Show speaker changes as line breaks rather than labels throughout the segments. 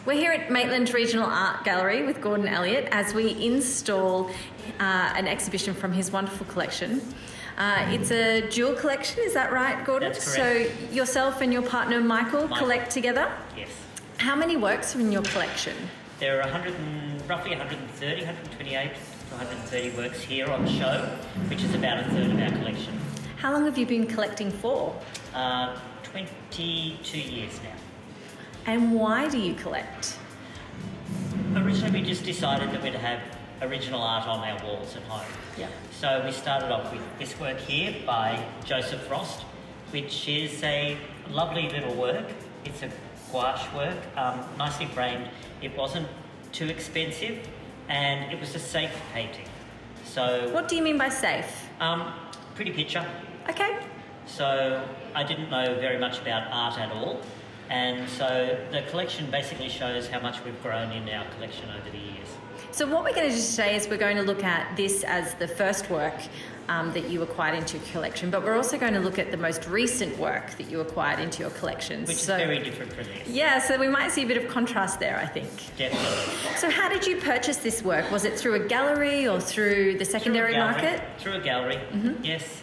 We're here at Maitland Regional Art Gallery with Gordon Elliott as we install an exhibition from his wonderful collection. It's a dual collection, is that right, Gordon?
That's correct.
So yourself and your partner Michael collect together?
Yes.
How many works are in your collection?
There are roughly 130, 128 to 130 works here on show, which is about a third of our collection.
How long have you been collecting for?
22 years now.
And why do you collect?
Originally we just decided that we'd have original art on our walls at home.
Yeah.
So we started off with this work here by Joseph Frost, which is a lovely little work. It's a gouache work, nicely framed. It wasn't too expensive and it was a safe painting. So
What do you mean by safe?
pretty picture.
Okay.
So I didn't know very much about art at all. And so the collection basically shows how much we've grown in our collection over the years.
So what we're going to do today is we're going to look at this as the first work that you acquired into your collection, but we're also going to look at the most recent work that you acquired into your collection.
Which is very different from this.
Yeah, so we might see a bit of contrast there, I think.
Definitely.
So how did you purchase this work? Was it through a gallery or through the secondary market?
Through a gallery, yes.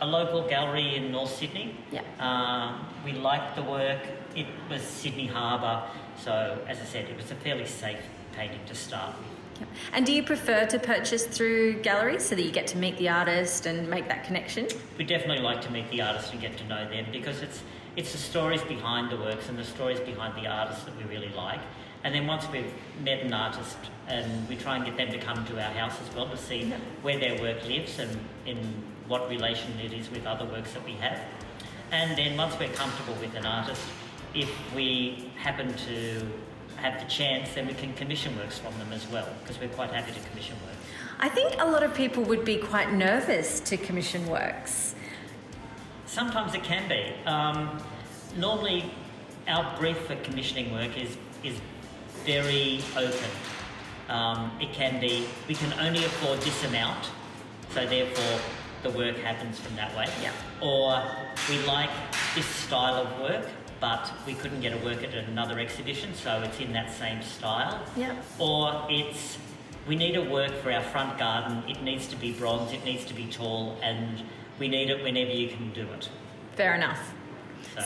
A local gallery in North Sydney.
Yeah.
We liked the work. It was Sydney Harbour, so as I said, it was a fairly safe painting to start with.
Yep. And do you prefer to purchase through galleries so that you get to meet the artist and make that connection?
We definitely like to meet the artists and get to know them because it's the stories behind the works and the stories behind the artists that we really like. And then once we've met an artist, and we try and get them to come to our house as well to see where their work lives and in what relation it is with other works that we have. And then once we're comfortable with an artist, if we happen to have the chance, then we can commission works from them as well, because we're quite happy to commission work.
I think a lot of people would be quite nervous to commission works.
Sometimes it can be. Normally, our brief for commissioning work is very open. It can be, we can only afford this amount, so therefore the work happens from that way.
Yeah.
Or we like this style of work, but we couldn't get a work at another exhibition, so it's in that same style.
Yeah.
Or it's, we need a work for our front garden, it needs to be bronze, it needs to be tall, and we need it whenever you can do it.
Fair enough.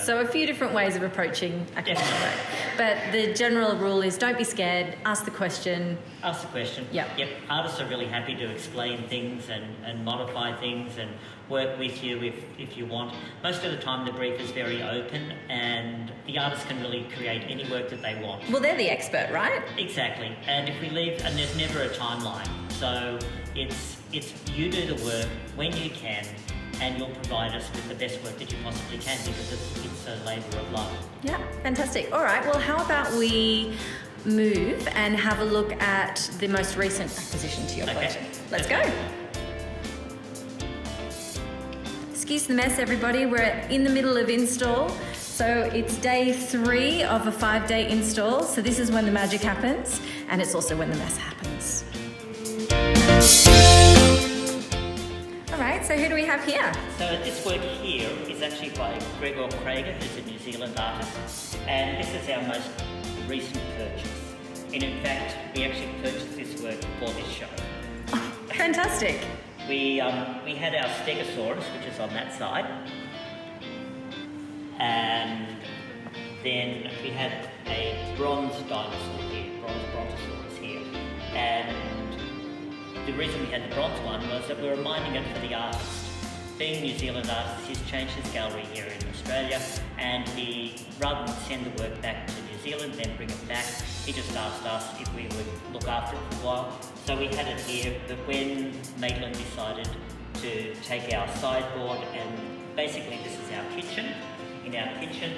So a few different ways of approaching a commission work. But the general rule is don't be scared, ask the question.
Ask the question.
Yep.
Artists are really happy to explain things and modify things and work with you if you want. Most of the time the brief is very open and the artist can really create any work that they want.
Well, they're the expert, right?
Exactly. And if we leave, and there's never a timeline. So it's you do the work when you can, and you'll provide us with the best work that you possibly can because it's a labour of love.
Yeah, fantastic. All right, well, how about we move and have a look at the most recent acquisition to your collection. Let's go. Excuse the mess, everybody. We're in the middle of install. So it's day 3 of a 5-day install. So this is when the magic happens, and it's also when the mess happens. So who do we have here?
So this work here is actually by Gregor Krager, who's a New Zealand artist, and this is our most recent purchase. And in fact, we actually purchased this work for this show.
Oh, fantastic.
We had our Stegosaurus, which is on that side, and then we had a bronze dinosaur here, bronze brontosaurus here, and the reason we had the bronze one was that we were minding it for the artist. Being a New Zealand artist, he's changed his gallery here in Australia, and he, rather than send the work back to New Zealand, then bring it back, he just asked us if we would look after it for a while. So we had it here, but when Maitland decided to take our sideboard, and basically this is our kitchen, in our kitchen,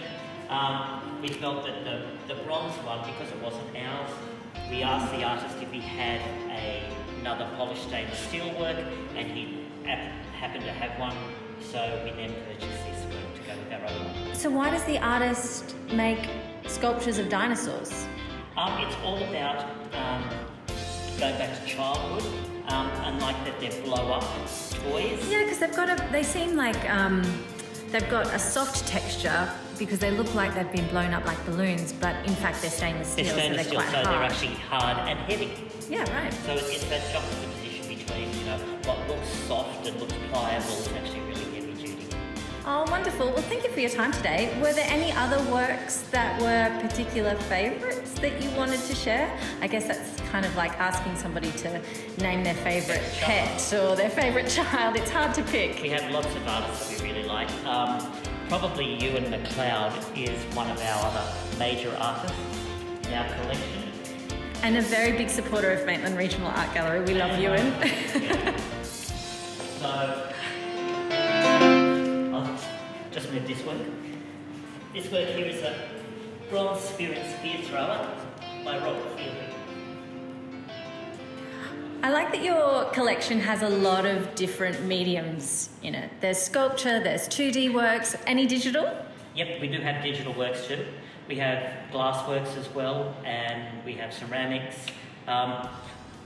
we felt that the bronze one, because it wasn't ours, we asked the artist if he had another polished stainless steel work, and he happened to have one, so we then purchased this work to go with our other one.
So why does the artist make sculptures of dinosaurs?
It's all about going back to childhood, and like that they blow up toys.
Yeah, because they seem like they've got a soft texture because they look like they've been blown up like balloons, but in fact they're stainless steel,
They're stainless
so
steel,
they're
so
quite
they're
hard.
actually hard and heavy.
Yeah, right.
So it's that juxtaposition between, what looks soft and looks pliable is actually really heavy duty.
Oh, wonderful. Well, thank you for your time today. Were there any other works that were particular favourites that you wanted to share? I guess that's kind of like asking somebody to name their favourite pet or their favourite child. It's hard to pick.
We have lots of artists that we really like. Probably Ewan McLeod is one of our other major artists in our collection.
And a very big supporter of Maitland Regional Art Gallery. We love Ewan.
Yeah. So, I'll just move this work. This work here is a bronze spear and spear thrower by Robert Fielder.
I like that your collection has a lot of different mediums in it. There's sculpture, there's 2D works, any digital?
Yep, we do have digital works too. We have glass works as well, and we have ceramics.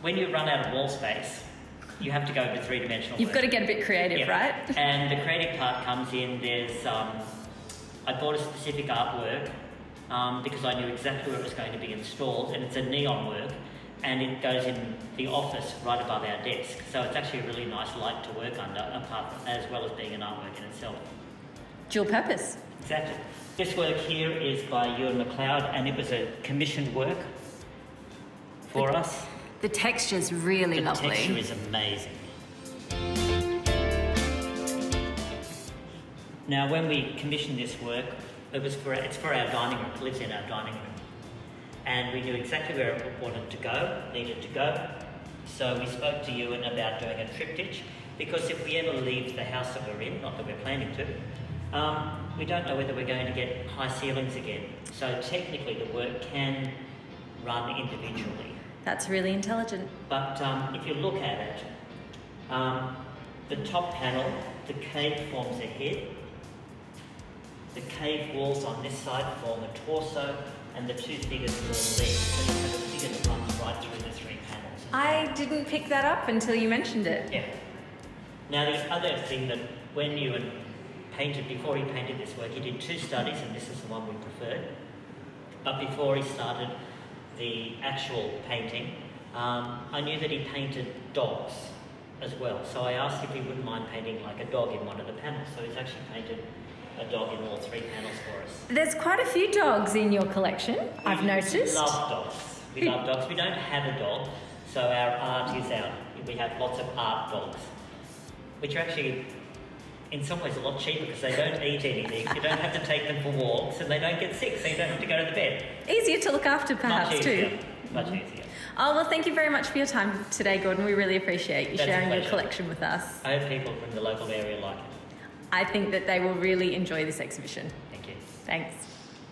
When you run out of wall space, you have to go to three-dimensional
You've
work.
got to get a bit creative,
Yep.
right?
And the creative part comes in, I bought a specific artwork because I knew exactly where it was going to be installed, and it's a neon work, and it goes in the office right above our desk. So it's actually a really nice light to work under, as well as being an artwork in itself.
Dual purpose.
Exactly. This work here is by Ewan McLeod, and it was a commissioned work for us.
The texture's really lovely.
The texture is amazing. Now, when we commissioned this work, it's for our dining room. It lives in our dining room, and we knew exactly where it needed to go. So we spoke to Ewan about doing a triptych, because if we ever leave the house that we're in, not that we're planning to, we don't know whether we're going to get high ceilings again. So technically, the work can run individually.
That's really intelligent.
But if you look at it, the top panel, the cave forms a head. The cave walls on this side form a torso, and the two figures form legs. So you have a figure that runs right through the three panels.
I didn't pick that up until you mentioned it.
Yeah. Now the other thing that when Ewan before he painted this work, he did two studies, and this is the one we preferred. But before he started the actual painting, I knew that he painted dogs as well. So I asked if he wouldn't mind painting like a dog in one of the panels. So he's actually painted a dog in all three panels for us.
There's quite a few dogs in your collection, I've noticed.
We love dogs. We love dogs. We don't have a dog, so our art is out. We have lots of art dogs, which are actually in some ways a lot cheaper because they don't eat anything. You don't have to take them for walks, and they don't get sick, so you don't have to go to the bed.
Easier to look after, perhaps,
Much easier.
too.
Much easier.
Oh, well, thank you very much for your time today, Gordon. We really appreciate you
That's a
sharing your
pleasure.
collection with us.
I hope people from the local area like it.
I think that they will really enjoy this exhibition.
Thank you.
Thanks.